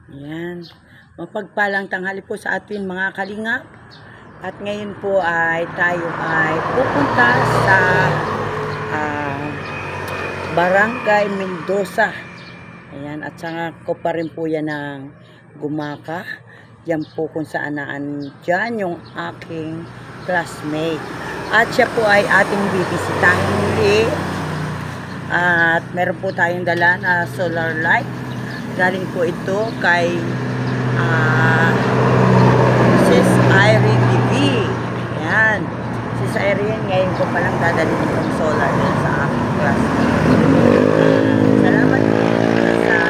Ayan. Mapagpalang tanghali po sa atin mga kalingap. At ngayon po ay tayo ay pupunta sa Barangay Mendoza. Ayan. At saka ko pa rin po yan ng Gumaka. Yan po kung saan dyan yung aking classmate. At siya po ay ating bibisitahin muli. At meron po tayong dala na solar light. Galing po ito kay Sis Irene TV. Ayan. Sis Irene, ngayon ko palang dadalhin itong solar light sa aking class. Salamat po sa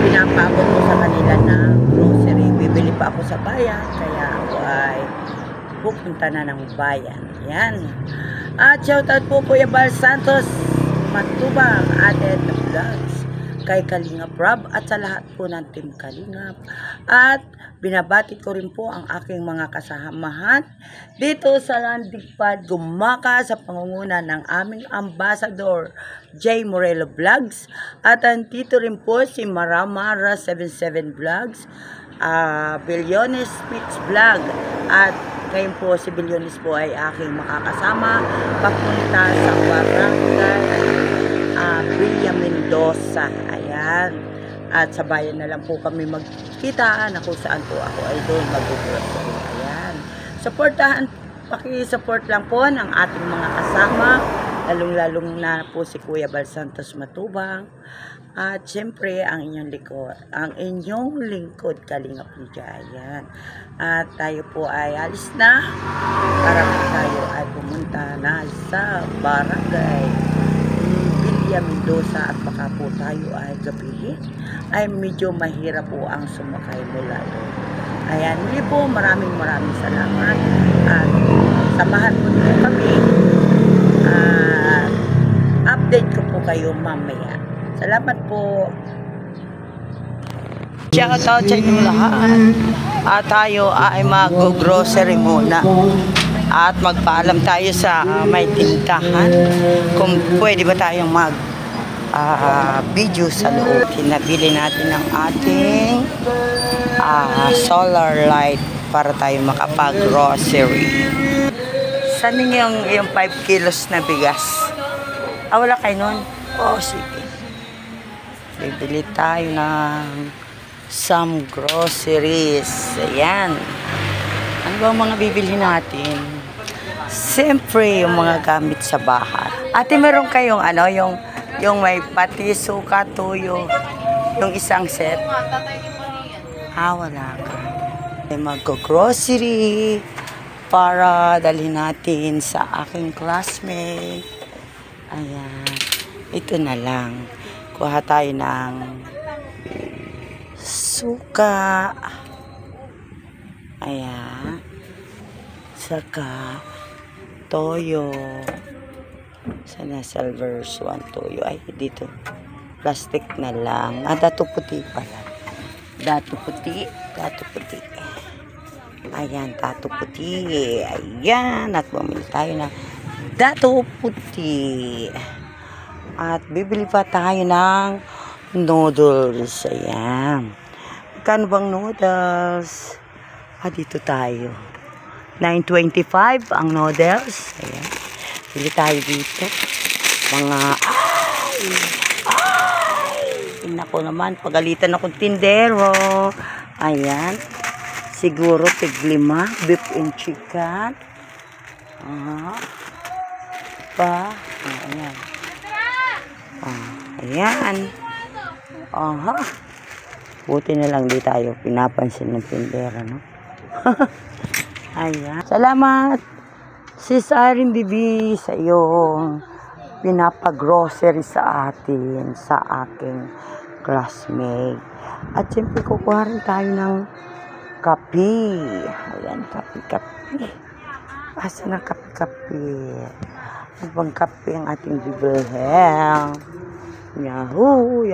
pinapabot ko sa kanila na grocery. Bibili pa ako sa bayan, kaya ako ay pupunta na ng bayan. Ayan. At shoutout po Kuya Bal Santos Matubang, Ated Vlogs, kay Kalingap Rob at sa lahat po ng Team Kalingap. At binabati ko rin po ang aking mga kasamahan dito sa Landingpad Gumaka sa pangunguna ng aming ambassador J. Morelo Vlogs. At andito rin po si Maramara 77 Vlogs, Billiones Mix Vlog. At ngayon po si Billiones po ay aking makakasama papunta sa Barangay Villa Mendoza. Ayan. At sa bayan na lang po kami magkita na kung saan po ako ay doon mag-grocery. Ayan. Supportahan, paki-support lang po ng ating mga kasama, lalong-lalong na po si Kuya Bal Santos Matubang. At syempre ang inyong lingkod Kalingap Ayan. At tayo po ay alis na para po tayo ay pumunta na sa Barangay Villa Mendoza. At baka po tayo ay gabihin ay medyo mahirap po ang sumakay mula doon. Ayan, hindi po, maraming salamat. At samahan po niyo kami. Update ko po kayo mamaya. Salamat po. Shoutout sa inyong lahat. At tayo ay mag-grocery muna. At magpaalam tayo sa may tindahan kung pwede ba tayong video sa loob. Pinabili natin ang ating solar light para tayo makapag-grocery. Saan yung 5 kilos na bigas? Wala kayo nun? Sige. Bibili tayo ng some groceries. Ayan. Ano ba ang mga bibili natin? Siyempre, yung mga gamit sa bahay. Ate, meron kayong yung may pati, suka, tuyo. Yung isang set. Wala ka. Mag-grocery para dalhin natin sa aking classmate. Ayan. Ito na lang. Kuha tayo ng suka. Ayan. Saka toyo. Sana Silver's 1 toyo. Ay, dito. Plastic na lang. Dato puti pala. Dato puti. Ayan, dato puti. Ayan. At bumili tayo na dato puti. At bibili pa tayo ng noodles. Ayan. Magkano bang noodles? Dito tayo. 9.25 ang noodles. Ayan. Bili tayo dito. Mga Nako naman, pagalitan akong tindero. Ayan. Siguro tig-5 beef and chicken. Ayan. Ayan. Buti na lang di tayo pinapansin ng tindera, no? Ayan. Salamat, Sis Irene Bibi, sa iyong pinapag-grocery sa atin, sa aking classmate. At siyempre, kukuha rin tayo ng kape. Ayan, kape. Asa na kape? Ano bang kape ang ating bibilhin? Yahoo.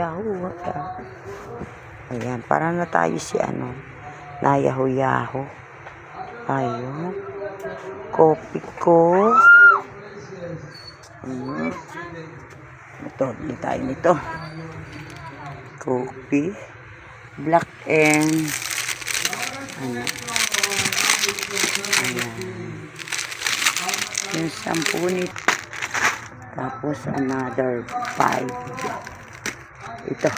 Ayan, para na tayo si na yahoo. Ayun. Kopi ko. Ito, bili tayo nito. Kopi. Black and ano. Ayan. Yung 10 nito. Tapos another 5. Ito.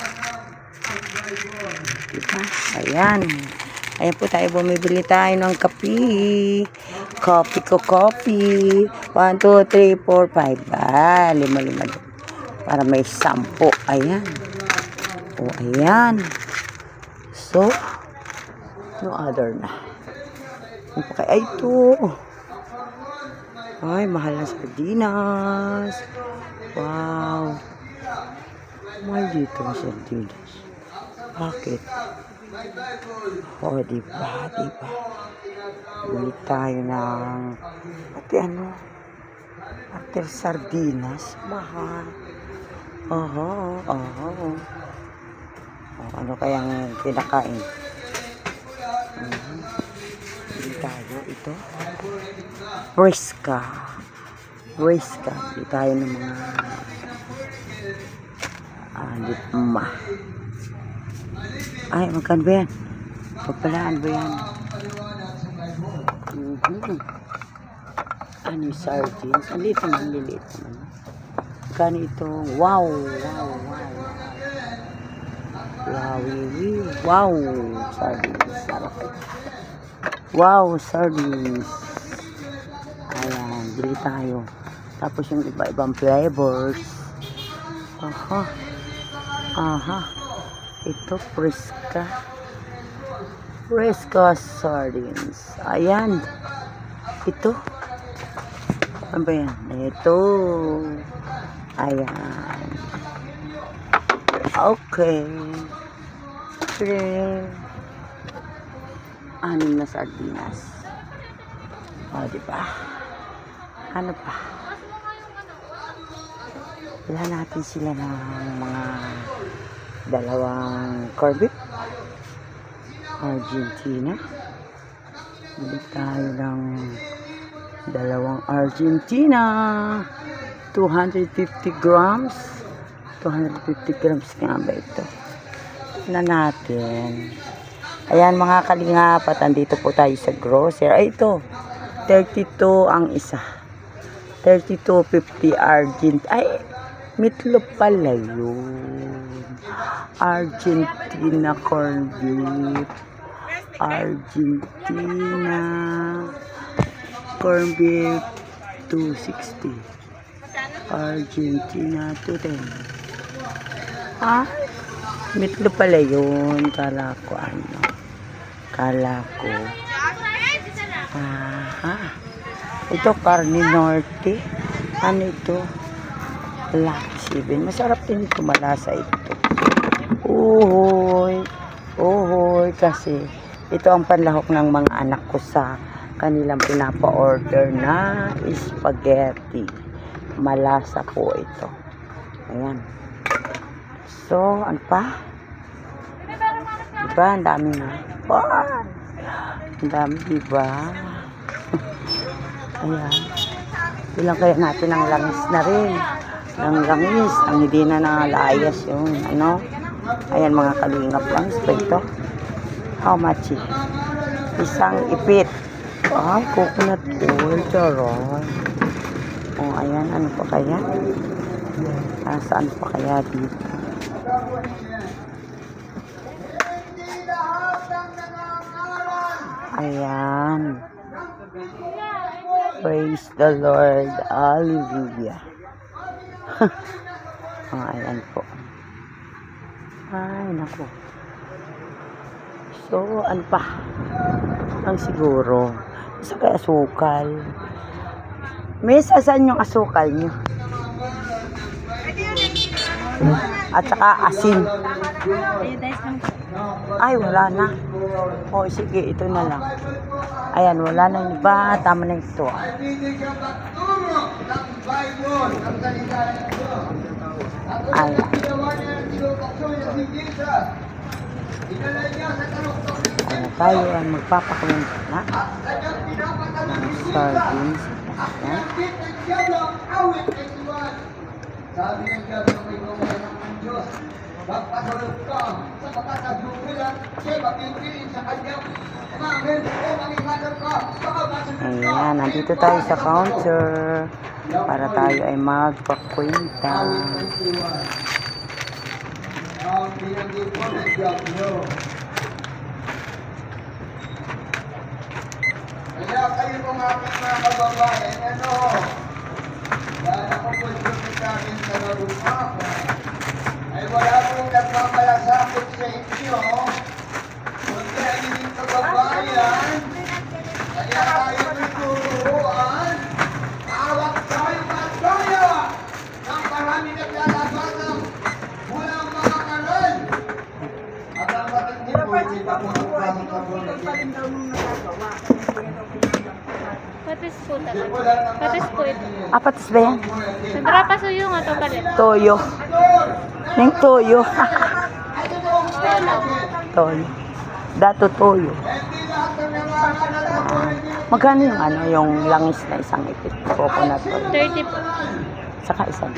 Diba? Ayan. Ayan po tayo, bumibili tayo ng kape. Coffee ko, coffee. 1, 2, 3, 4, 5. Ah, 5 doon. Para may 10. Ayan. O, ayan. So, no other na. Ay, ito. Ay, mahal na sardinas. Wow. Mahal dito ang sardinas. Bakit? Oh, diba? Bili tayo ng pati ano? After sardinas, mahal. Oh, ano kayang kinakain? Bili tayo ito. Brisca. Bili tayo ng mga lipma. Ay, magkano ba yan? Pagpalaan ba yan? Ano yung sardines? Ang liit naman. Magkano ito? Wow. Wow, sardines. Sarap. Wow, sardines. Ayan, bili tayo. Tapos yung iba-ibang flavors. Ito, Fresca sardines. Ayan. Ito. Ano ba yan? Ito. Ayan. Okay. 6 na sardinas. O, diba? Ano pa? Wala natin sila ng mga 2 corned beef. Argentina. Bili tayo ng 2 Argentina. 250 grams. 250 grams nga ba ito? Na natin. Ayan mga kalingap, at andito po tayo sa grocery. Ay, ito. 32 ang isa. 32.50 Argent. Ay, meatloaf pala yun. Argentina corned beef. Argentina corned beef 260. Argentina 210. Meatloaf pala yun. Kala ko ito carne norte. Ano ito? Black Seven. Masarap din ito. Malasa ito. Uhoy. Kasi ito ang panlahok ng mga anak ko sa kanilang pinapa-order na spaghetti. Malasa po ito. Ayan. So, ano pa? Diba? Ang dami na. Ang dami, diba? Ayan. Bilang kaya natin ang langis na rin. Ang langis. Ang hindi na nalayas yun. Ano? Ayan mga kalingap langis pa ito. How much? Isang ipit. Ay, coconut oil. Charon. O, ayan. Ano pa kaya? Saan pa kaya dito? Ayan. Praise the Lord. Hallelujah. Ayan po. Ay, naku. So, ano pa? Ang siguro. Isa kaya asukal. Miss, asan yung asukal nyo? At saka asin. Ay, wala na. O, sige, ito na lang. Ayan, wala na yung iba. Tama na ito. Ayan. Ayan, tayo ang magpapakulit na ng sardines. Ayan. magpasunod ka sapagkat ang buwilan siya magpipili sa kanyang umamin o manginganan ka baka masunod ka. Ayan, nandito tayo sa counter para tayo ay magpakwenta. Ang pinagin ko na job nyo. Kaya kayo kung aking mga kababayan, ano? Dahil ako po sa akin sa nabukakan, ay wala pong nagpamalasakit sa inyo. Kundi ang inyong kababayan, kaya tayo nagturuan, awak tayo mataya ng marami naglalabas ng walang mga kanal. At ang matindi po, hindi pa po nagpapakabunan. Patis po talaga. Patis po ito. Patis ba yan? Sandra, pasuyo nga ito palit. Toyo. Neng toyo. Toyo. Dato toyo. Magkano yung ano, yung langis na isang ipit? Coconut oil. 30 po. Saka isang.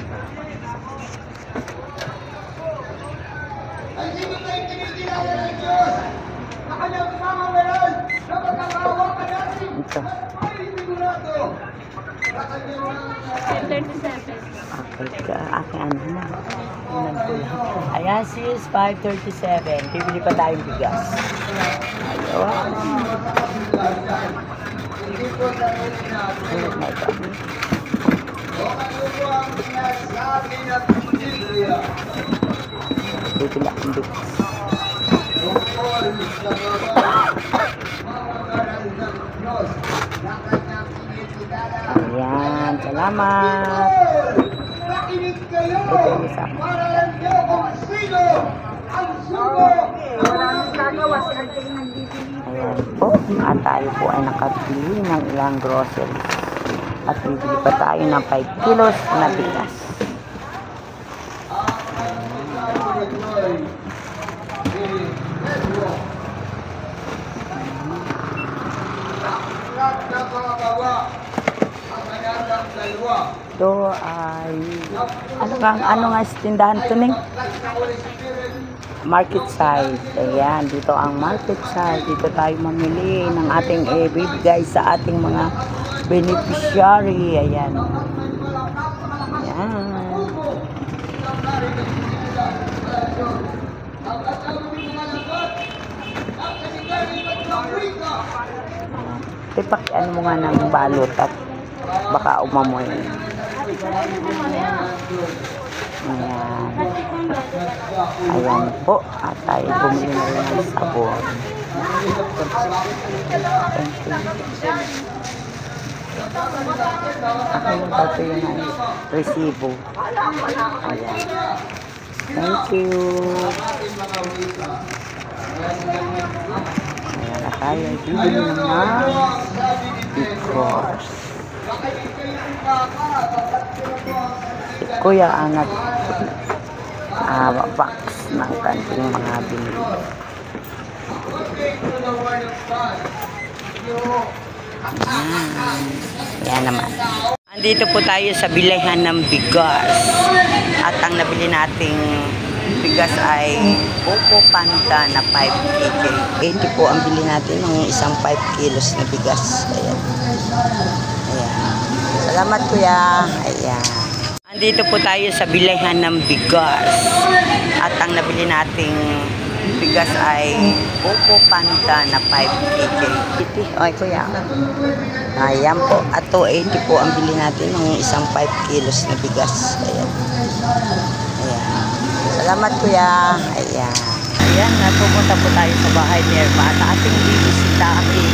Ay, sino tayo kinikilala ng Diyos? Na kanyang pamawalan na magkakawa ka natin. Ito. Ay, sigurado. Sa kanyang mga 37. Okay, aking ano na. Tingnan ko lang. Ayan sis, 5:37. Bibili pa tayong bigas. Ayun. hindi po sarili natin. Ayun na ito. O ano po ang sinasabi ng Biblia? Bibili akong bigas. Tungkol sa mga ngaral ng Diyos na kanyang kinikilala. Ayan, salamat. Nakinig kayo Ito yung isa. para alam niyo kung sino ang sugo. Ayan po. At tayo po ay nakabili ng ilang groceries. At bibili pa tayo ng 5 kilos na bigas. Ito ay ano nga tindahan ito ning? Market side. Ayan, dito ang market side. Dito tayo mamili ng ating ibibigay sa ating mga beneficiary. Ayan. Ayan. Tipak, ano mo nga ng balot at baka umamoy. Ayan. Ayan po. At tayo bumili na rin ng sabon. Thank you. Ako yung tato yung resibo. Ayan. Thank you. Ayan na tayo. Bibili naman. Because Kuya ang box ng kanting mga binili. Yan naman. Andito po tayo sa bilihan ng bigas. At ang nabili nating bigas ay Buko Panda na 5 kg. 80 po ang bili natin ng isang 5 kilos na bigas. Ayan. Ayan. Salamat kuya. Ayan. Andito po tayo sa bilihan ng bigas. At ang nabili nating bigas ay Buko Panda na 5 kg. Ay kuya. Ayan po. At 280 po ang bili natin ng isang 5 kilos na bigas. Ayan. Ayan. Salamat kuya. Ayan. Ayan, napupunta po tayo sa bahay ni Erma at ating bibisitahin.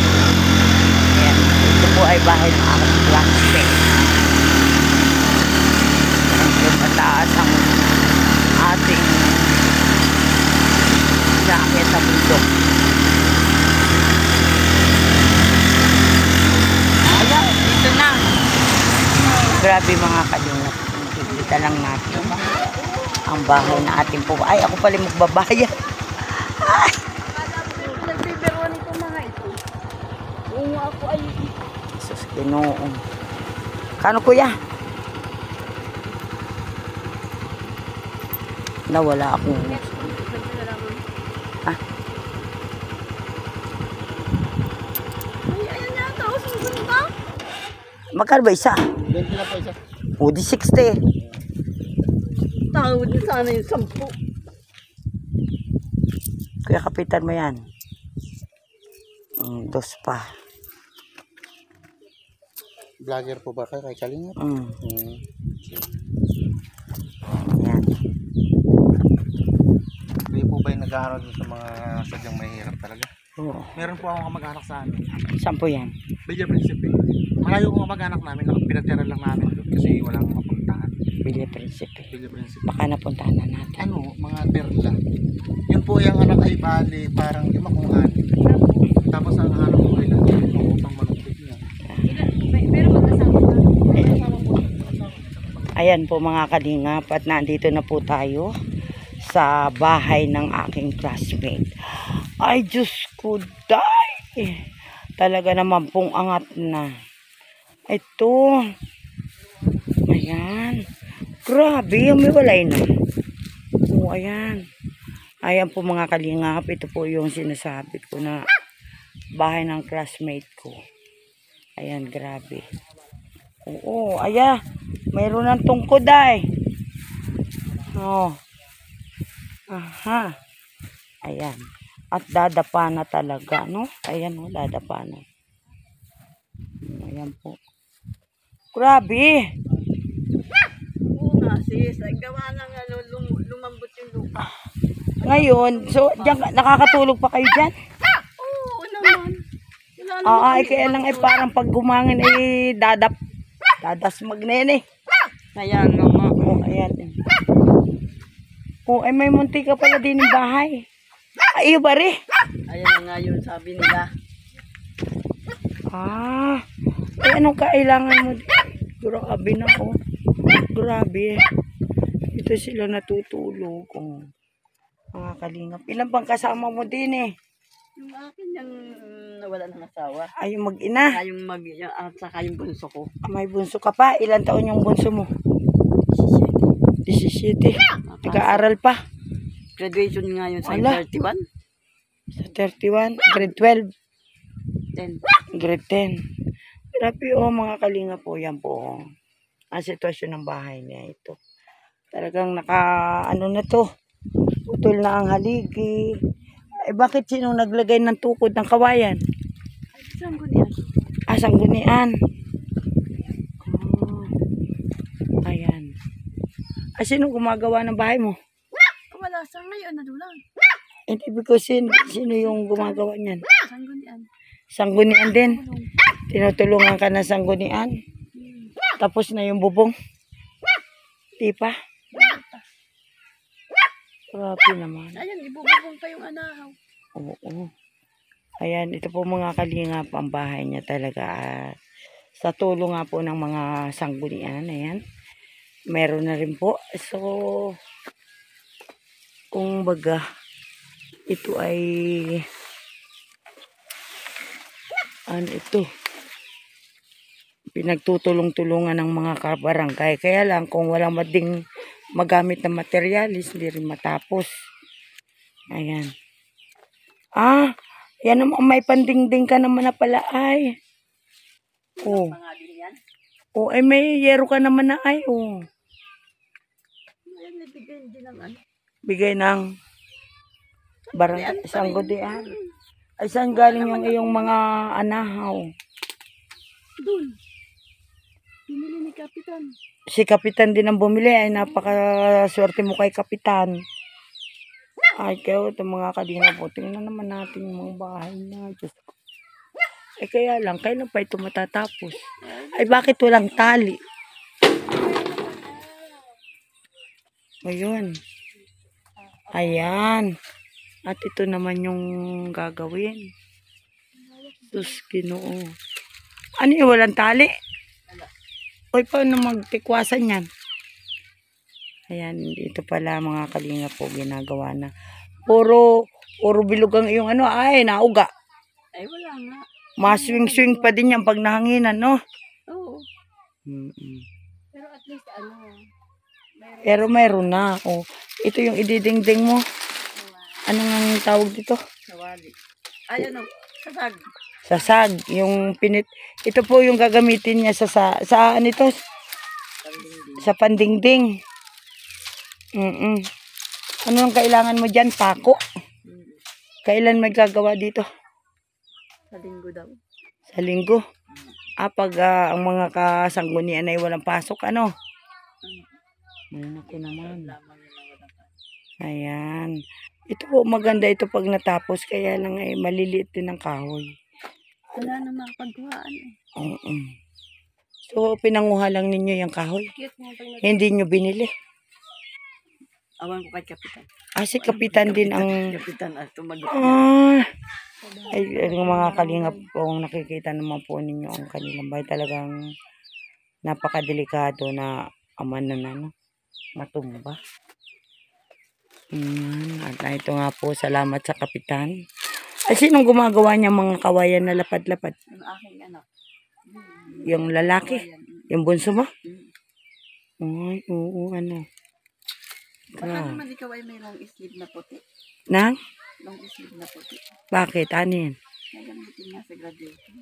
Ayan. Ito po ay bahay ng aking classmate. Ayan, mataas ang ating jacket sa bundok. Ayan, dito na. Grabe mga kalingap. Nakikita lang natin ang bahay na ating po. Ay, ako pala magbabayad. Ay! Nagbibiro nito mga ito. Kung ako ay... Sus, Ginoon. Kano kuya? na wala akong... Ah. Ay, ayan yata. O, susunod ka? Magkano ba isa? 20 na po isa. O, di 60. Tawad na sana yung 10. Kaya kapitan mo yan. Dos pa. Vlogger po ba kayo kay Kalinga? Yan. Kayo po ba yung nag-aaral sa mga sadyang mahirap talaga? Oo. Meron po akong kamag-anak sa amin. Saan po yan? Bella Principe. Malayo kong kamag-anak namin. Pinatira lang namin doon kasi walang mapuntahan. Villa Principe. Bella Principe. Baka napuntahan na natin. Ano, mga perla. Yun po yung anak ay bali, parang 5 kung 6. Tapos ang hanap ko ay lang upang malungkot niya. Pero magkasama ka. Ayan po mga kalingap at nandito na po tayo sa bahay ng aking classmate. Ay Diyos ko, day! Talaga naman pong angat na. Ito. Ayan. Grabe, umiwalay na. O, ayan. Ayan po mga kalingap. Ito po yung sinasabi ko na bahay ng classmate ko. Ayan, grabe. Oo, ayan. Mayroon ng tungkod ay. Oh. Aha. Ayan. At dadapa na talaga, no? Ayan, oh, dadapa na. Ayan po. Grabe. Oo nga sis. Ay, gawa ng lumambot yung lupa. Ngayon, so, dyan, nakakatulog pa kayo dyan? Oo naman. Wala naman Ay, kami kaya lang ay parang pag gumangin ay dadasmag na yan eh. Ayan naman. Oh, ayan. Oh, ay may munti ka pala din ng bahay. Ay, iba rin. Ayan na nga yun sabi nila. Ay, anong kailangan mo? Grabe na, oh. Grabe. Ito sila natutulog, oh. Mga kalingap. Ilan bang kasama mo din eh? Yung akin yung nawala ng asawa. Ay, yung mag-ina. Saka at saka yung bunso ko. May bunso ka pa. Ilan taon yung bunso mo? 17. Nag-aaral pa. Graduation nga yun sa Ala. 31. Sa 31. Grade 12. 10. Grade 10. Grabe, oh, mga kalinga po. Yan po. Ang sitwasyon ng bahay niya ito. Talagang ano na to. Putol na ang haligi. Eh, bakit sinong naglagay ng tukod ng kawayan? Saan ko niyan? Sanggunian. Oh. Ayan. Sino gumagawa ng bahay mo? Wala sa ngayon na dulang. Hindi ko sino yung gumagawa niyan? Saan ko niyan? Sanggunian din. Tinutulungan ka na sanggunian. Tapos na yung bubong. Di pa? Grabe naman. Ayan, ibububong pa yung anahaw. Oo. Ayan, ito po mga kalingap ang bahay niya talaga. Sa tulong nga po ng mga sanggunian. Ayan. Meron na rin po. So, kung baga, ito ay ito. Pinagtutulong-tulungan ng mga kabarangay. Kaya lang, kung walang mading magamit na materialis, hindi rin matapos. Ayan. Yan naman, may pandingding ka naman na pala ay. Oh. Oh, ay may yero ka naman na ay. Oh. Ayan, nabigay din ng ano. Bigay ng barangay, sanggunian. Ay, saan galing yung iyong mga anahaw? Doon. Pinili ni Kapitan. Si Kapitan din ang bumili. Ay, napakaswerte mo kay Kapitan. Ay, kayo, itong mga kalina po. Tingnan naman natin yung mga bahay na. Diyos ko. Ay, kaya lang, kailan pa ito matatapos? Ay, bakit walang tali? Ayun. Ayan. At ito naman yung gagawin. Diyos, Ginoo. Ano yung walang tali? Uy, paano magtikwasan yan? Ayan, ito pala mga kalinga po ginagawa na. Puro bilog ang iyong ano. Ay, nauga. Ay, wala nga. Maswing-swing pa din yan pag nahanginan, no? Oo. Mm-mm. Pero at least ano, Pero mayroon na. Oh, ito yung ididingding mo. Ano nga ang tawag dito? Sawali. Ay, ano? Sasag. Sasag. Yung pinit. Ito po yung gagamitin niya sa ano ito? Sa pandingding. Ano ang kailangan mo dyan? Pako. Kailan may gagawa dito? Sa linggo daw. Sa linggo. Pag ang mga kasanggunian ay walang pasok, ano? Ako naman. Ayan. Ito po, maganda ito pag natapos. Kaya lang ay maliliit din ang kahoy. Wala na makapagkuhaan eh. Oo. So, pinanguha lang ninyo yung kahoy. Hindi nyo binili. Awan ko kay Kapitan. Si Kapitan din ang... Kapitan at tumagot. Ay, yung mga kalingap po, nakikita naman po ninyo ang kanilang bahay. Talagang napakadelikado na amanan na, no? Matumba. At ito nga po, salamat sa Kapitan. Ay, sinong gumagawa niya mga kawayan na lapad-lapad? Yung aking anak. Yung lalaki? Yung bunso mo? Ay, oo, ano. Baka naman ikaw ay may long sleeve na puti. Nang? Long sleeve na puti. Bakit? Ano yun? Nagamitin nga sa graduation.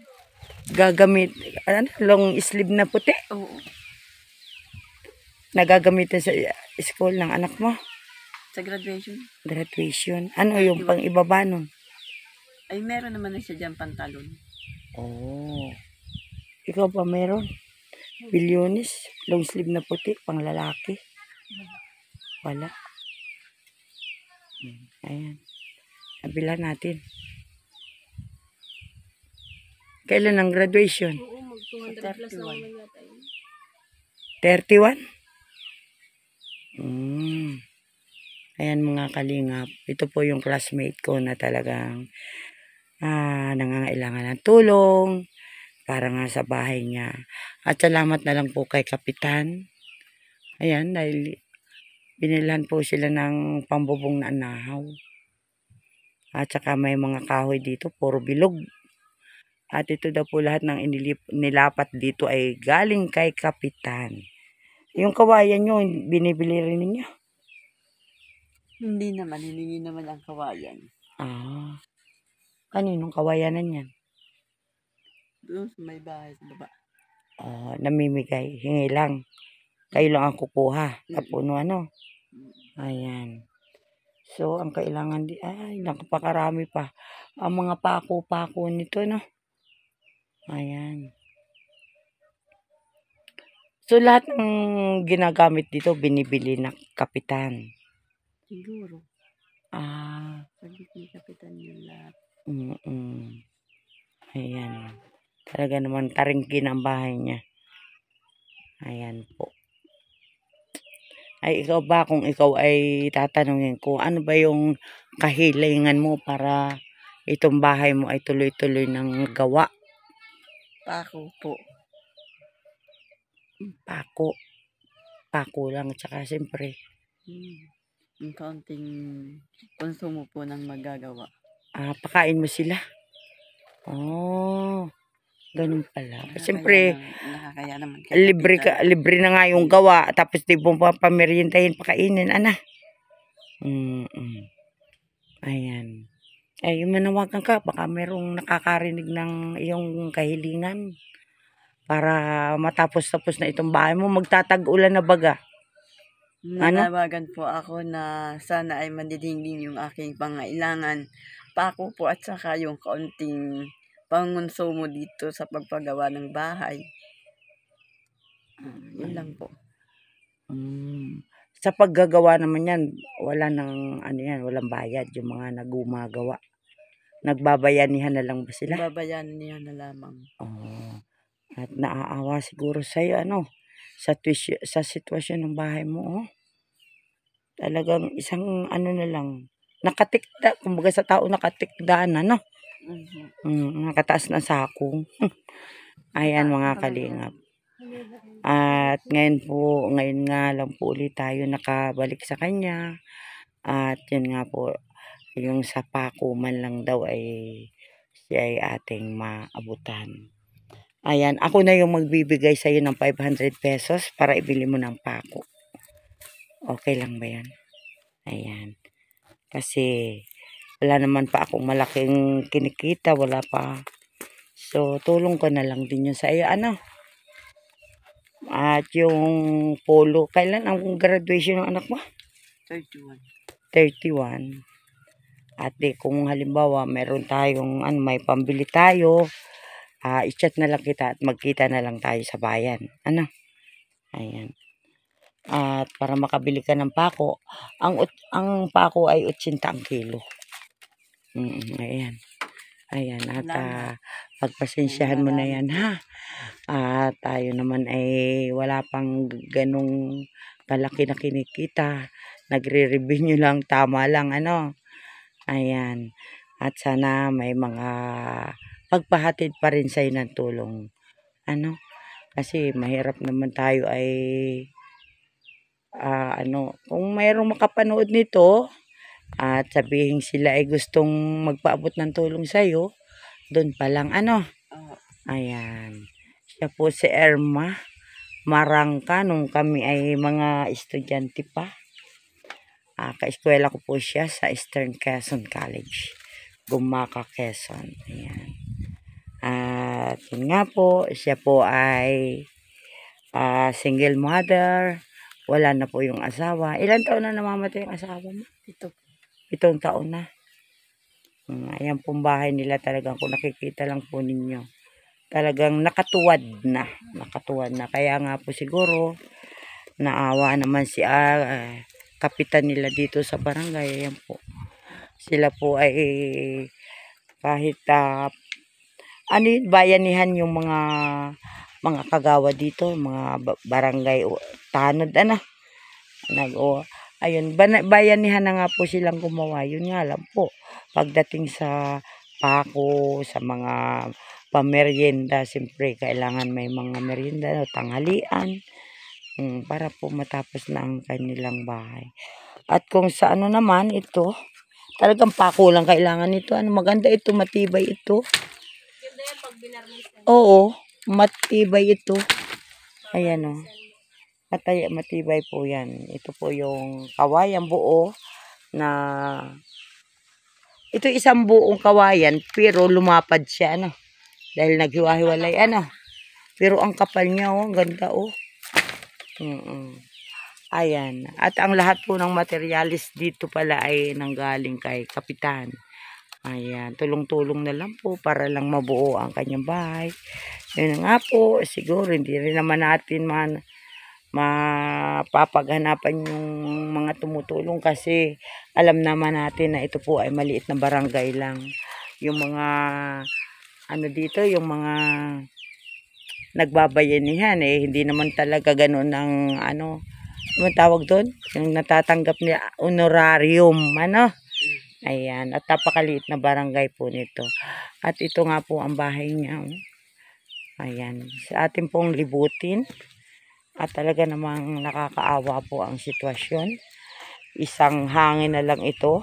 Gagamit, ano, long sleeve na puti? Oo. Nagagamitin sa school ng anak mo? Sa graduation. Graduation. Ano yung pang ibaba nun? Ay, meron naman na siya dyan pantalon. Oh. Ikaw ba meron? Bilyonis, long sleeve na puti, pang lalaki. Wala. Ayan. Nabila natin. Kailan ang graduation? Oo, mag-200 plus na naman yata yun. 31? Ayan mga kalingap. Ito po yung classmate ko na talagang nangangailangan ng tulong para nga sa bahay niya. At salamat na lang po kay Kapitan. Ayan, dahil binilhan po sila ng pambubong na anahaw. At saka may mga kahoy dito, puro bilog. At ito daw po lahat ng nilapat dito ay galing kay Kapitan. Yung kawayan nyo, binibili rin ninyo? Hindi naman, hiningi naman ang kawayan. Kaninong kawayanan yan? Doon sa may bahay sa baba. Namimigay, hingi lang. Kayo lang ang kukuha. Kapuno ano. Ayan. So, ang kailangan ay, nakapakarami pa. Ang mga pako-pako nito, no? Ayan. So, lahat ng ginagamit dito, binibili ng Kapitan. Siguro. Sagot ni Kapitan yung lahat. Ayan. Talaga naman, taringkin ang bahay niya. Ayan po. Ay, ikaw ba, kung ikaw ay tatanungin ko, ano ba yung kahilingan mo para itong bahay mo ay tuloy-tuloy ng gawa? Pako po. Pako. Pako lang. Tsaka siyempre. Yung kaunting konsumo po ng magagawa. Pakain mo sila. Ganun pala. Siyempre, nakakaya naman. libre na nga yung gawa. Tapos di mo pa pamerientahin, pakainin, ana. Ayan. Ay, manawagan ka. Baka merong nakakarinig ng iyong kahilingan. Para matapos-tapos na itong bahay mo. Magtatag-ulan na baga. Nanawagan po ako na sana ay mandidingding yung aking pangailangan. Pako po at saka yung kaunting pangonsumo dito sa pagpagawa ng bahay. Yun lang po. Sa paggagawa naman yan, wala nang ano yan, walang bayad yung mga nagumagawa. Nagbabayanihan na lang ba sila? Babayanihan na lamang. At naaawa siguro sa'yo, ano, sa sitwasyon ng bahay mo, Talagang isang ano na lang, nakatikda, kumbaga sa tao nakatikdaan na, no? Nakataas na sako. Ayan mga kalingap. At ngayon nga lang po ulit tayo nakabalik sa kanya. At yun nga po, yung sa pako man lang daw ay siya ay ating maabutan. Ayan, ako na yung magbibigay sa iyo ng 500 pesos para ibili mo ng pako. Okay lang ba yan? Ayan. Kasi wala naman pa akong malaking kinikita. Wala pa. So, tulong ko na lang din yun sa iyo. Ano? At yung polo. Kailan ang graduation ng anak mo? 31. 31. At kung halimbawa meron tayong may pambili tayo, i-chat na lang kita at magkita na lang tayo sa bayan. Ano? Ayan. At para makabili ka ng pako, ang pako ay 80 ang kilo. Ayan. Ayan. At pagpasensyahan mo na yan, ha? At tayo naman ay wala pang ganong kalaki na kinikita. Nagre-revenue lang, tama lang, ano? Ayan. At sana may mga pagpahatid pa rin sa'yo ng tulong. Ano? Kasi mahirap naman tayo ay kung mayroong makapanood nito at sabihin sila ay gustong magpaabot ng tulong sa'yo, doon pa lang, ano? Ayan. Siya po si Irma Marangka nung kami ay mga estudyante pa. Ka-eskwela ko po siya sa Eastern Quezon College, Gumaka, Quezon. Ayan. At yun nga po, siya po ay single mother. Wala na po yung asawa. Ilan taon na namamatay yung asawa mo? 7 taon na. Ayan pong bahay nila talagang kung nakikita lang po ninyo. Talagang nakatuwad na. Nakatuwad na. Kaya nga po siguro, naawa naman si kapitan nila dito sa barangay. Ayan po. Sila po ay kahit bayanihan yung mga kagawa dito, mga barangay tanod, ayun, bayanihan na nga po silang gumawa. Yun nga lang po, pagdating sa pako, sa mga pamerienda, siyempre kailangan may mga merienda, tanghalian, para po matapos na ang kanilang bahay. At kung sa naman ito, talagang pako lang kailangan nito. Maganda ito, matibay ito. Oo, matibay ito. Ayan o. Matibay po yan. Ito po yung kawayan buo na ito isang buong kawayan pero lumapad siya, dahil naghiwa-hiwalay, pero ang kapal niya, ang ganda, Ayan. At ang lahat po ng materialis dito pala ay nanggaling kay kapitan. Ayan. Tulong-tulong na lang po para lang mabuo ang kanyang bahay. Yun nga po. Siguro hindi rin naman natin mapapaghanapan yung mga tumutulong kasi alam naman natin na ito po ay maliit na barangay lang. Yung mga dito, yung mga nagbabayanihan hindi naman talaga ganoon ng ano tawag doon, yung natatanggap niya honorarium, ayan, at napakaliit na barangay po nito. At ito nga po ang bahay niya, ayan, sa atin pong libutin. At talaga namang nakakaawa po ang sitwasyon. Isang hangin na lang ito,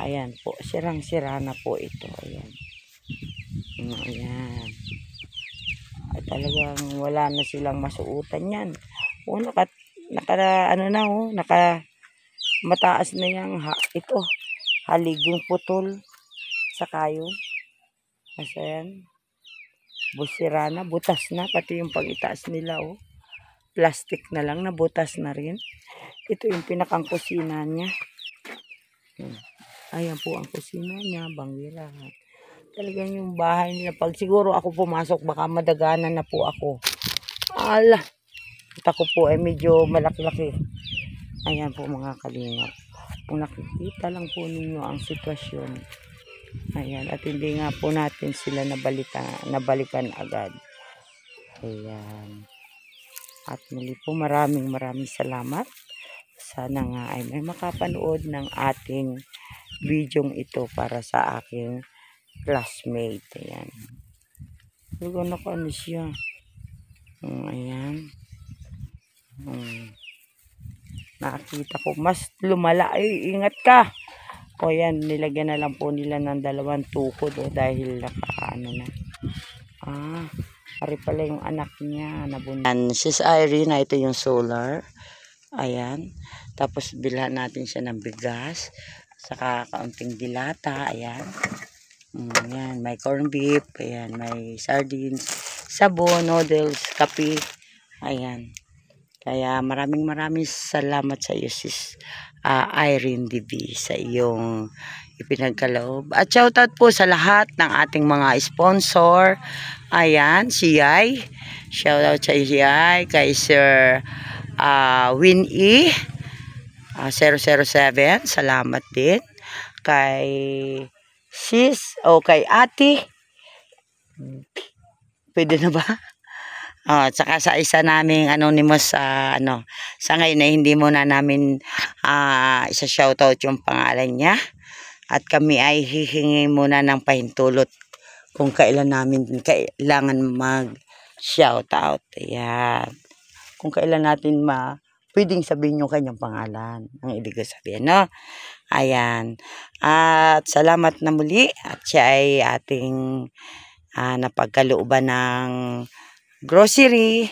ayan po, sirang-sira na po ito, ayan. Ayan. At talagang wala na silang masuutan yan. Mataas na yang ito, haligong putol sa kayo. Kasi yan, busira na, butas na, pati yung pag-itaas nila, plastic na lang, nabutas na rin. Ito yung pinakang kusina niya. Ayan po ang kusina niya, bangira. Talagang yung bahay nila, pag siguro ako pumasok, baka madaganan na po ako. Ala! Ako po ay medyo malaki-laki. Ayan po mga kalingap. Kung nakikita lang po ninyo ang sitwasyon. Ayan. At hindi nga po natin sila nabalikan agad. Ayan. At muli po maraming salamat. Sana nga ay may makapanood ng ating videong ito para sa aking classmate. Ayan. Lugo na ko siya. Ayan. Nakita ko mas lumala. Ay, ingat ka. O yan, nilagyan na lang po nila ng 2 tukod dahil nakaano na. Ari pala yung anak niya nabunod. Sis Irene, ito yung solar. Ayan. Tapos bilhan natin siya ng bigas. Saka kaunting dilata. Ayan. Ayan. May corned beef. Ayan. May sardines. Sabon, noodles, kape. Ayan. Kaya maraming salamat sa iyo, sis Irene DB, sa iyong ipinagkaloob. At shoutout po sa lahat ng ating mga sponsor. Ayan, si Yay. Shoutout sa Yay, kay Sir Winnie 007. Salamat din. Kay sis o kay ate. Pwede na ba? At saka sa isa naming anonymous sa ngayon ay hindi muna namin isa shoutout yung pangalan niya. At kami ay hihingi muna ng pahintulot kung kailan namin kailangan mag-shoutout. Ayan. Kung kailan natin pwedeng sabihin yung kanyang pangalan. Ang ibig sabihin, no? Ayan. At salamat na muli. At siya ay ating napagkalooban ng grocery.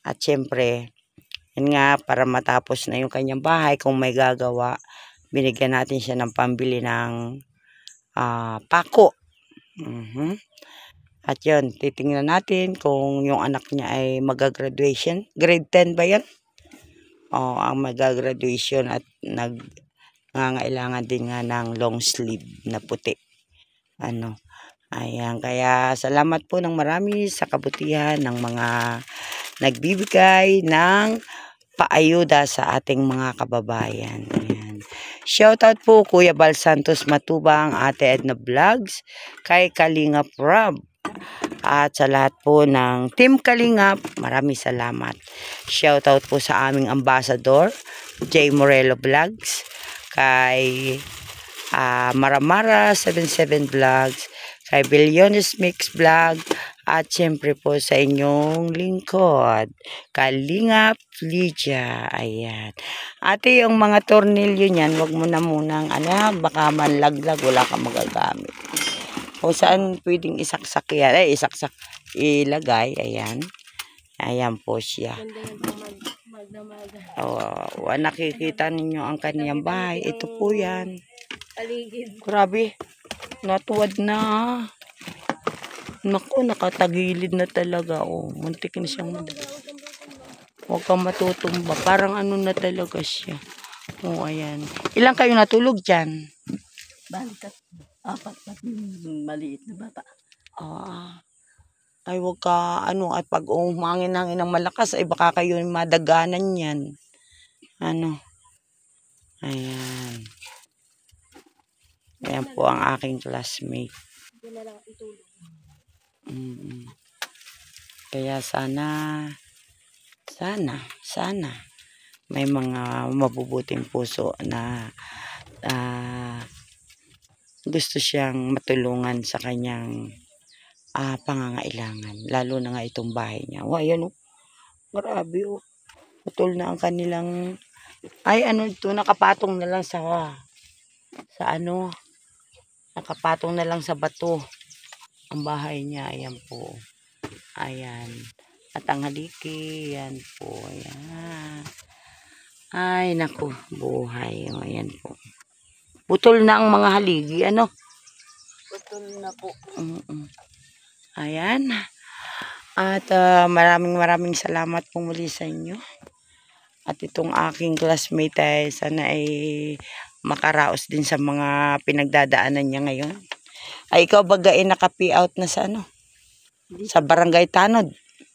At syempre, yun nga, para matapos na yung kanyang bahay, kung may gagawa, binigyan natin siya ng pambili ng pako. At yun, titingnan natin kung yung anak niya ay mag-graduation. Grade 10 ba yan? Ang mag-graduation at nangangailangan din nga ng long sleeve na puti. Ayan, kaya salamat po ng marami sa kabutihan ng mga nagbibigay ng paayuda sa ating mga kababayan. Ayan. Shoutout po Kuya Bal Santos Matubang, Ate Edna Vlogs, kay Kalingap Rob, at sa lahat po ng Team Kalingap, maraming salamat. Shoutout po sa aming ambassador, J. Morelo Vlogs, kay Maramara 77 Vlogs, kay Billiones Mix Vlog, at syempre po sa inyong lingkod, Kalingap Lydia. Ayan. Ate, yung mga tornilyo niyan, wag mo na munang, baka manlaglag, wala kang magagamit. Kung saan pwedeng isaksak yan, ilagay, ayan. Ayan po siya. Nakikita ninyo ang kaniyang bahay. Ito po yan. Grabe. Natuwad na. Naku, nakatagilid na talaga. Muntik na siyang huwag kang matutumba. Parang na talaga siya. Ayan. Ilang kayo natulog dyan? Balikat. 4 maliit na bata. Ay, huwag ka, ay pag umangin-hangin ng malakas, ay baka kayo madaganan yan. Ayan. Ayan po ang aking classmate. Kaya sana may mga mabubuting puso na gusto siyang matulungan sa kanyang pangangailangan. Lalo na nga itong bahay niya. Ayan grabe putol na ang kanilang ito, nakapatong na lang nakapatong na lang sa bato ang bahay niya. Ayan po. Ayan. At ang haliki, yan po. Ayan. Ay, naku, buhay. Ayan po. Putol na ang mga haligi, Putol na po. Ayan. At maraming salamat po muli sa inyo. At itong aking classmate ay sana ay makaraos din sa mga pinagdadaanan niya ngayon. Ay, ikaw bagain naka-pay-out na sa sa Barangay Tanod?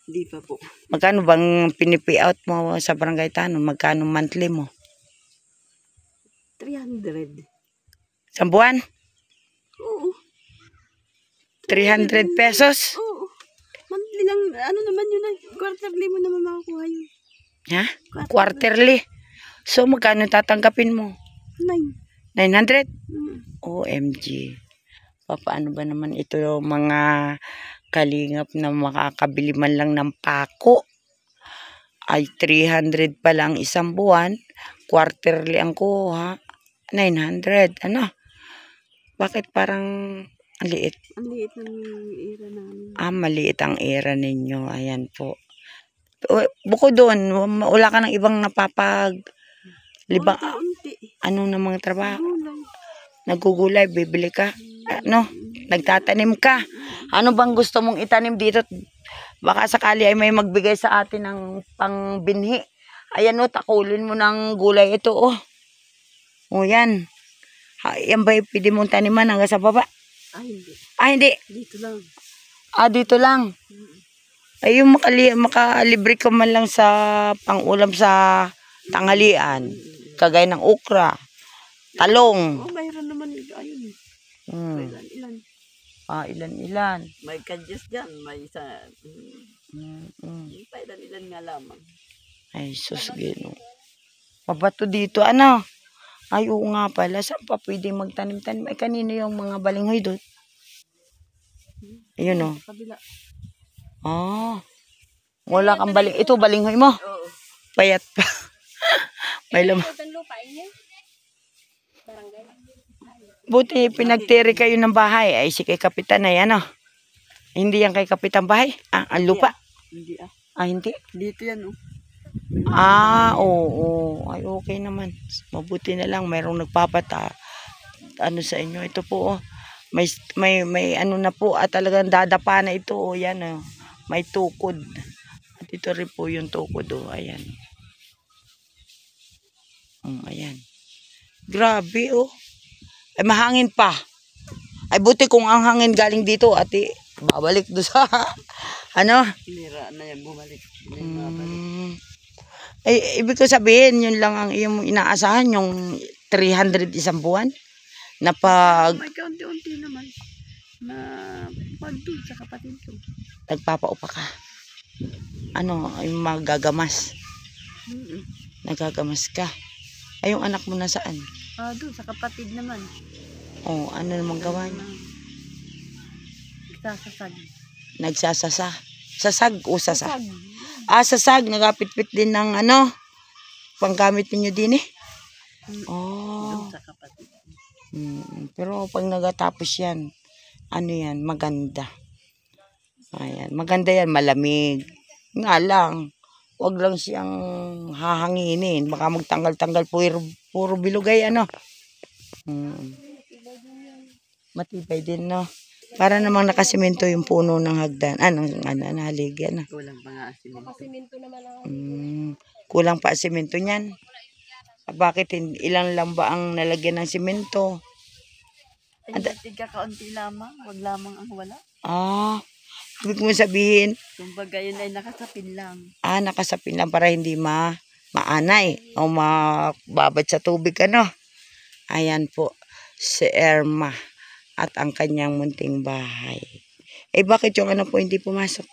Hindi pa po. Magkano bang pini-pay-out mo sa Barangay Tanod? Magkano monthly mo? 300. Sa buwan? Oo. 300 pesos? Oo. Monthly lang, naman yun, quarterly mo naman makakuha yun. Ha? Quarterly? So, magkano tatanggapin mo? 900? OMG. Paano ba naman ito yung mga kalingap na makakabili man lang ng pako? Ay, 300 pa lang isang buwan. Quarterly ang kuha. 900. Bakit parang ang liit? Ang liit ng era namin. Maliit ang era ninyo. Ayan po. Bukod doon, wala ka ng ibang Unti-unti. ano na mga trabaho? Gulay. Nagugulay, bibili ka? Ano? Nagtatanim ka? Ano bang gusto mong itanim dito? Baka sakali ay may magbigay sa atin ng pangbinhi. Ayan o, takulin mo ng gulay ito o. O yan. Yan ba yung pwede mong taniman hanggang sa baba? Ay, hindi. Ah, hindi. Dito lang. Ah, dito lang. Ay, yung makalibre ka man lang sa pangulam sa tanghalian. Kagaya ng okra, talong. Oh, mayroon naman. Ayun. Hmm. Ilan. Ah, ilan-ilan. May kadyas dyan. May isa. Mm. Ilan nga lamang. Ay, sus, gino. Mabato dito, ano? Ay, oo nga pala. Saan pa pwede magtanim-tanim? Ay, kanino yung mga balinghoy doon? Ayun o. Kabila. Ah. Wala kang baling. Ito, balinghoy mo. Oo. Payat pa. May laman. Buti, pinagtiri kayo ng bahay. Ay, si kay Kapitan ay ano? Hindi yan kay Kapitan bahay? Ah, ang lupa? Hindi ah. Ah, hindi? Dito yan oh. Ah, oo. Ay, okay naman. Mabuti na lang. Mayroong nagpapata. Ano sa inyo? Ito po, oh. May ano na po. At talagang dadapa na ito. Oh, yan, oh. May tukod. At ito rin po yung tukod, oh. Ayan. Ayan. Grabe, oh. Ay, mahangin pa. Ay, buti kung ang hangin galing dito, ate, babalik doon sa, ano? Nira na yan, bumalik. Ay, ibig ko sabihin, yun lang ang iyong inaasahan, yung 300 isang buwan? Na pag May kaunti-unti naman. Na pag doon sa kapatid ko. nagpapaupa ka, ano, yung magagamas. Nagagamas ka. Ay, yung anak mo nasaan? Ah, doon sa kapatid naman. Oh, ano namang gawa niya? Sasasag. Nagsasasa. Sasag o sasa? Sasag. Ah, sasag. Nagapit-pit din ng ano, panggamit ninyo din eh. Oh. Doon sa kapatid. Pero pag nagatapos yan, ano yan, maganda. Ayan, maganda yan, malamig. Nga lang, wag lang siyang hahanginin. Baka magtanggal-tanggal, puro bilugay, ano. Matibay din, no. Para namang nakasimento yung puno ng hagdan. Nahaligyan. Kulang pa nga simento. Kulang pa simento niyan. Bakit ilang lang ba ang nalagyan ng simento? Ay, tiga kaunti lamang. Wag lamang ang wala. Ah, ibig mo sabihin, Kumbaga yun ay nakasapin lang. nakasapin lang para hindi maanay o mababad sa tubig, ano. Ayan po, si Irma at ang kanyang munting bahay. Eh, bakit yung ano po hindi pumasok?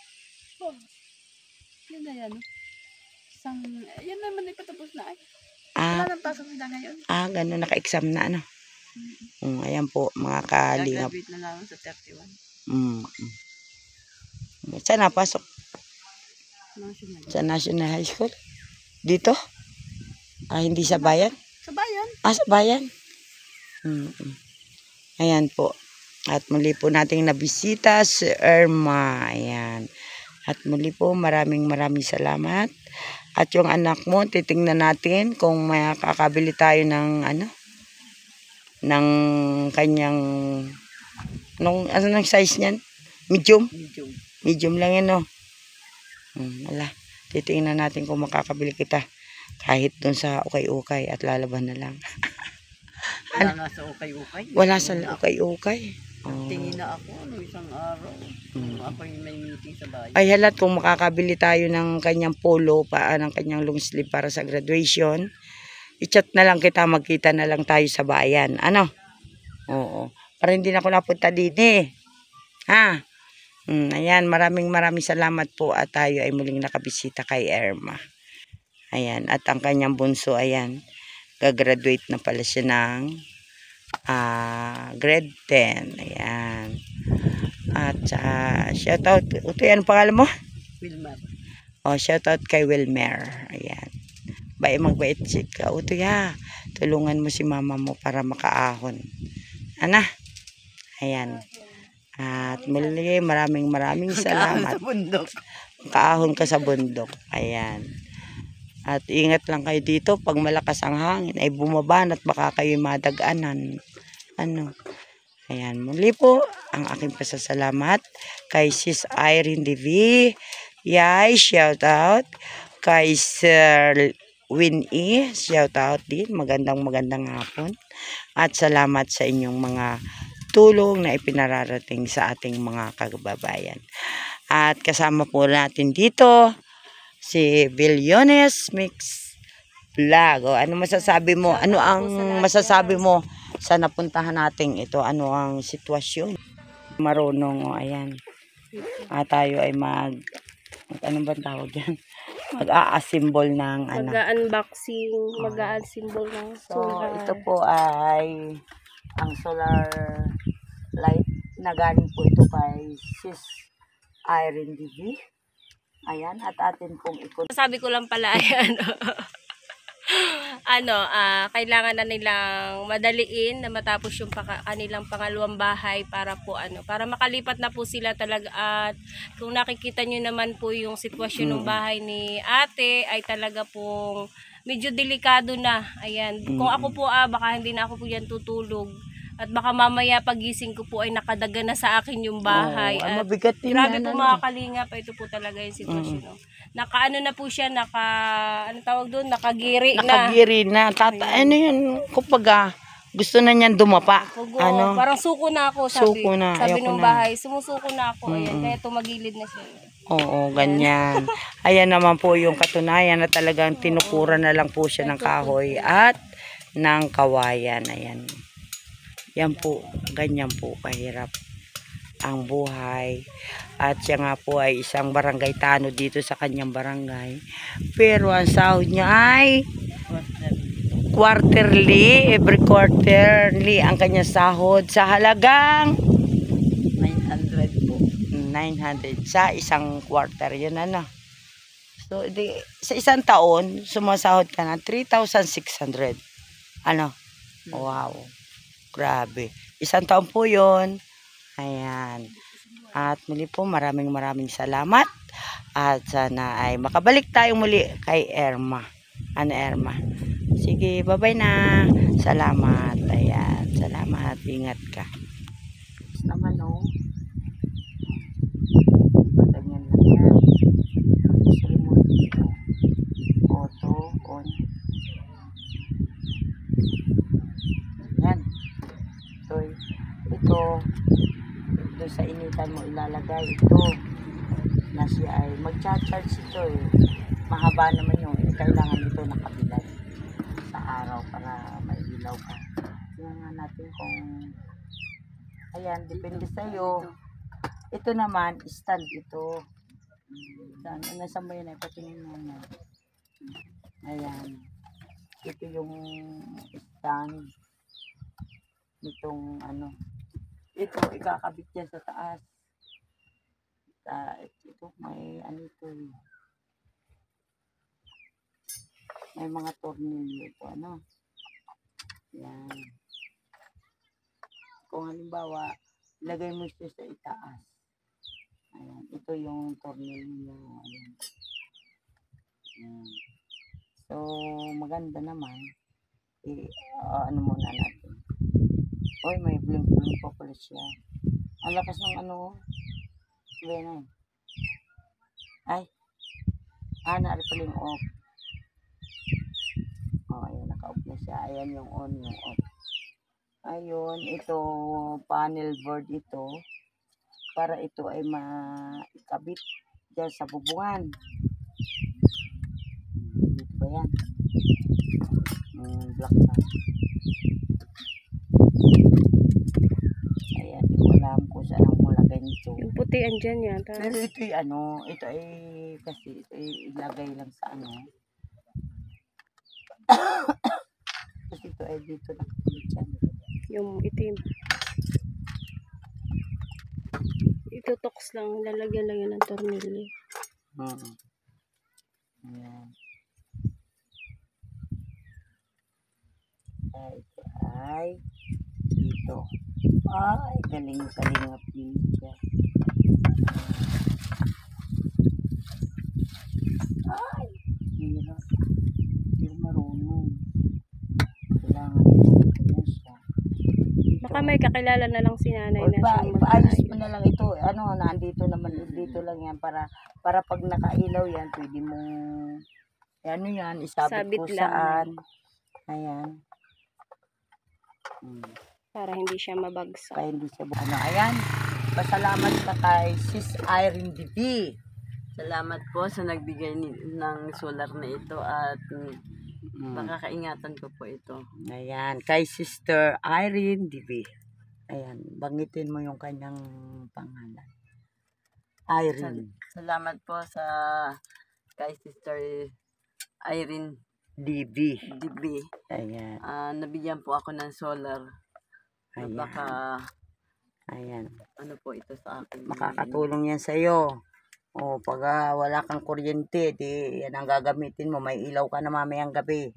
Yun na yan. Yan naman ay patapos na ay. Ah, Wala nang pasok nila ngayon. ganun, naka-exam na, ano. Ayan po, mga kalingap. Gagraduate na lang sa 31. Saan napasok? National. Sa National High School? Dito? Ah, hindi sa bayan? Sa bayan. Ah, sa bayan? Ayan po. At muli po nating nabisita si Irma. Ayan. At muli po, maraming salamat. At yung anak mo, titingnan natin kung makakabili tayo ng ano, ng kanyang, anong size niyan? Medium? Medium. Medium lang yan, no? Wala. Titingnan natin kung makakabili kita. Kahit dun sa ukay-ukay at lalaban na lang. Wala nga sa ukay-ukay. Wala sa ukay-ukay. Tingin na ako isang araw. Ako yung may meeting sa bayan. Ay halat kung makakabili tayo ng kanyang polo, ng kanyang long sleeve para sa graduation. I-chat na lang kita, magkita na lang tayo sa bayan. Ano? Oo. Para hindi na ako napunta din eh. Ha? Ayan, maraming salamat po at tayo ay muling nakabisita kay Irma. Ayan, at ang kanyang bunso, ayan, gagraduate na pala siya ng grade 10. Ayan. At shout out, ito yan pangalan mo? Wilmar. Oh, shout out kay Wilmer. Ayan. Magbait si ka. Uto ya. Tulungan mo si mama mo para makaahon. Ana? Ayan. At muli, maraming salamat. Sa bundok. kaahon ka sa bundok. Ayan. At ingat lang kayo dito. Pag malakas ang hangin ay bumaban at baka kayo madaganan. Ayan. Muli po ang aking pasasalamat kay Sis Irene DV. Yay, shout out. Kay Sir Winnie, shout out din. Magandang hapon. At salamat sa inyong mga tulong na ipinararating sa ating mga kababayan. At kasama po natin dito si Bilyones Mix Vlog. O, ano masasabi mo? Ano ang masasabi mo sa napuntahan natin ito? Ano ang sitwasyon? Marunong, o, ayan. At tayo ay ano ba tawag yan? Mag-a-assemble ng Mag-unboxing, mag-a-assemble ng solar. So, ito po ay ang solar light na galing po ito kay Sis Irene DV. Ayan, at atin pong Sabi ko lang pala ay kailangan na nilang madaliin na matapos yung kanilang pangalawang bahay para po para makalipat na po sila talaga. At kung nakikita nyo naman po yung sitwasyon ng bahay ni ate ay talaga pong medyo delikado na. Ayan, kung ako po baka hindi na ako po yan tutulog. At baka mamaya pagising ko po ay nakadaga na sa akin yung bahay. At mabigat din grabe po mga kalingap. Ito po talaga yung sitwasyon. Nakaano na po siya, nakagiri na. Nakagiri na. Ano yun, kumbaga, gusto na niyan dumapa. Pugo, parang suko na ako, sabi ng bahay. Sumusuko na ako. Ayan, kaya tumagilid na siya. Oo, ganyan. Ayan naman po yung katunayan na talagang tinukuran na lang po siya ng kahoy at ng kawayan. Ayan. Yan po, ganyan po kahirap ang buhay. At siya nga po ay isang barangay tanod dito sa kanyang barangay. Pero ang sahod niya ay quarterly, every quarterly ang kanyang sahod sa halagang 900 po. 900 sa isang quarter. Yun So, sa isang taon, sumasahod ka na 3,600. Wow. Grabe. Isang taon po yun. Ayan. At muli po, maraming salamat. At sana ay makabalik tayo muli kay Erma. Erma? Sige, bye-bye na. Salamat. Ayan. Salamat. Ingat ka. Naman, Ganyan lang yan. Sige mo dito. Auto, on. Yan. Ito doon sa initan mo ilalagay ito na siya ay mag-charge ito mahaba naman yung kailangan ito nakabilad sa araw para may ilaw ka. Tingnan nga natin kung ayan, depende sa'yo. Ito naman stand ito. Nasa mo yun ay patingin mo na. Ayan, ito yung stand itong ito ikakabit yan sa taas. Ito may ito may mga tornilyo ito yan. Kung halimbawa lagay mo siya sa itaas, ayan, ito yung tornilyo. Ayan. So maganda naman muna natin. Oy, may blink pa pala siya. Ang lakas ng Ayan. Ay. Naari pala yung off. Ayan, naka-off na siya. Ayan yung on, yung off. Ayun, ito, panel board ito. Para ito ay maikabit dyan sa bubungan. Dito ba yan? Black na. Ayan, alam ko saan ang mulagay nito. Yung puti andyan yata. Pero ito ito ay kasi ito ay ilagay lang sa kasi ito ay dito nakapit dyan. Yung itim. Itutoks lang, lalagyan lang yan ng tornilyo. Ayan. Ito ay dito. Ay, galing-galing nga pincha. may kakilala na lang si nanay O, na siyang paayos mo na lang ito. Ano, nandito naman, dito lang yan para pag nakailaw yan, pwede mong, ano yan, isabit Sabit ko lang. saan. Ayan. para hindi siya mabagsak. Kaya hindi siya, ano, ayan. Pasalamat ka kay Sis Irene DB. Salamat po sa nagbigay ng solar na ito at makakaingatan ko po ito. Ayan, kay Sister Irene DB. Ayan, bangitin mo yung kanyang pangalan. Irene Salamat po sa kay Sister Irene DB. DB. Ayan, Nabigyan po ako ng solar. ayan, Baka ayan. ano po ito sa akin. Makakatulong yan sa'yo. O, pag wala kang kuryente, di yan ang gagamitin mo. May ilaw ka na mamayang gabi.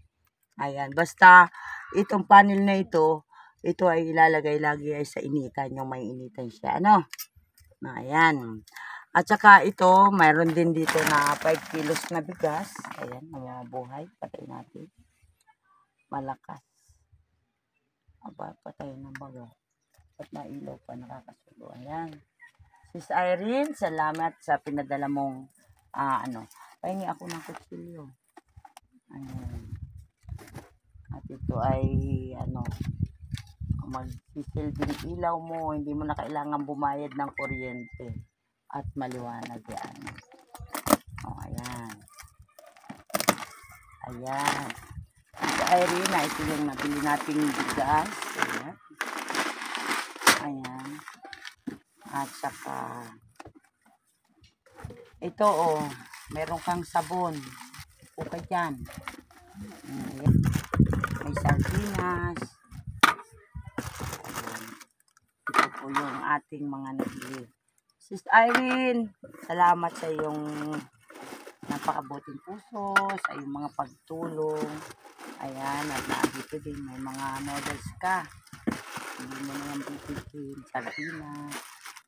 Ayan, basta itong panel na ito ay ilalagay lagi ay sa initan, yung may initan siya. Ano? Ayan. At saka ito, mayroon din dito na 5 kilos na bigas. Ayan, mga buhay. Patay natin. Malakas. Aba, patay ng baga. At nailaw pa, nakakasulo. Ayan. Sis Irene, salamat sa pinadala mong, pahingi ako ng kutsilyo. Ayan. At ito ay, magsisilbing ilaw mo, hindi mo na kailangan bumayad ng kuryente. At maliwanag yan. O, ayan. Ayan. Sis Irene, ito yung nabili nating bigas. Ayan. Ayan. At saka ito meron kang sabon. Okay dyan. Ayan. May sardinas. Ayan. Ito po yung ating mga nabili. Sis Irene, salamat sa iyong napakabuting puso, sa iyong mga pagtulong. Ayan, at nandito din may mga noodles ka. Hindi mo naman bibitin, sardinas.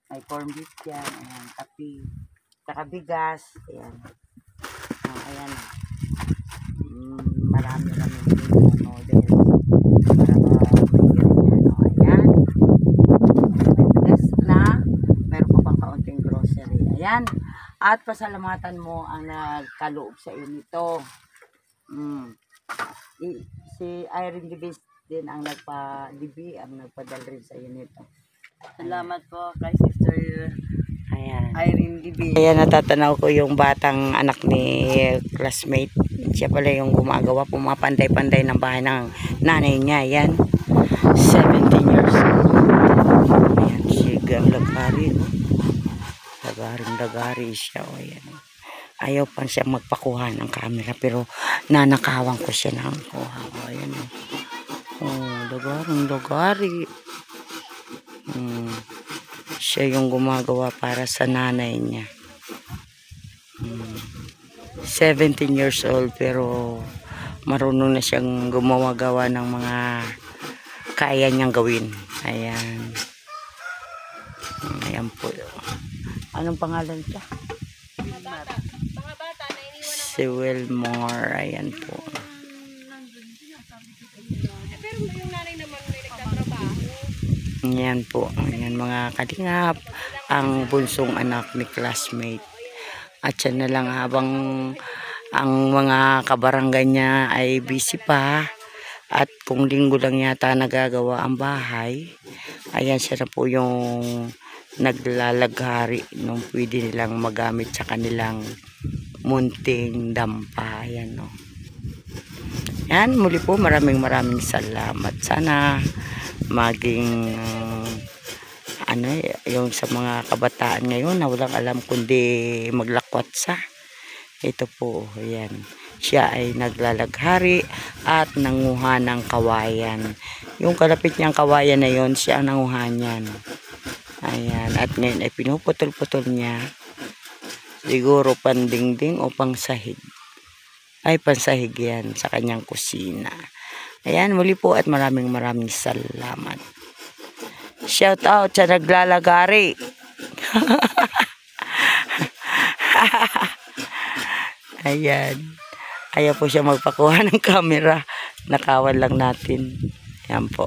May corn beef yan, ayan, kape, saka bigas, ayan. Ayan. Marami din yung noodles. Para ayan. May bigas na, meron pa pang kaunting grocery. Ayan. At pasalamatan mo ang nagkaloob sa iyo nito. Si Irene Dibis din ang nagpadal rin sa iyo nito. Salamat po kay Sister Irene DB. Ayan, natatanaw ko yung batang anak ni classmate. Siya pala yung gumagawa, pumapantay-pantay ng bahay ng nanay niya. Ayan, 17 years old. Ayan, sigang lagari. Lagaring-lagari siya. O, ayan. Ayaw pa siya magpakuha ng camera, pero nanakawan ko siya ng kuha. O, ayan. Lagaring-lagari. Siya yung gumagawa para sa nanay niya. 17 years old pero marunong na siyang gumawa-gawa ng mga kaya niyang gawin. Ayan. Ayan po. Anong pangalan siya? Mga bata na iniwan ng Si Wilmore. Ayan po. pero yung nanay naman may nagtatrabaho. Ayan po. Ayan mga kalingap. Ang bunsong anak ni classmate. At siya na lang habang ang mga kabarangay niya ay busy pa. At kung linggo lang yata nagagawa ang bahay. Ayan siya na po yung naglalagari nung pwede nilang magamit sa kanilang munting dampa. Ayan o. Yan, muli po maraming salamat. Sana maging yung sa mga kabataan ngayon na walang alam kundi maglakwatsa. Ito po, ayan. Siya ay naglalaghari at nanguha ng kawayan. Yung kalapit niyang kawayan na yon, siya ang nanguha niyan. Ayan, at ngayon ay pinuputol-putol niya. Siguro pandingding o pangsahig. Ay, pansahig yan sa kanyang kusina. Ayan, muli po at maraming salamat. Shout out sa naglalagari. Ayan. Ayaw po siya magpakuha ng camera. Nakawan lang natin. Ayan po.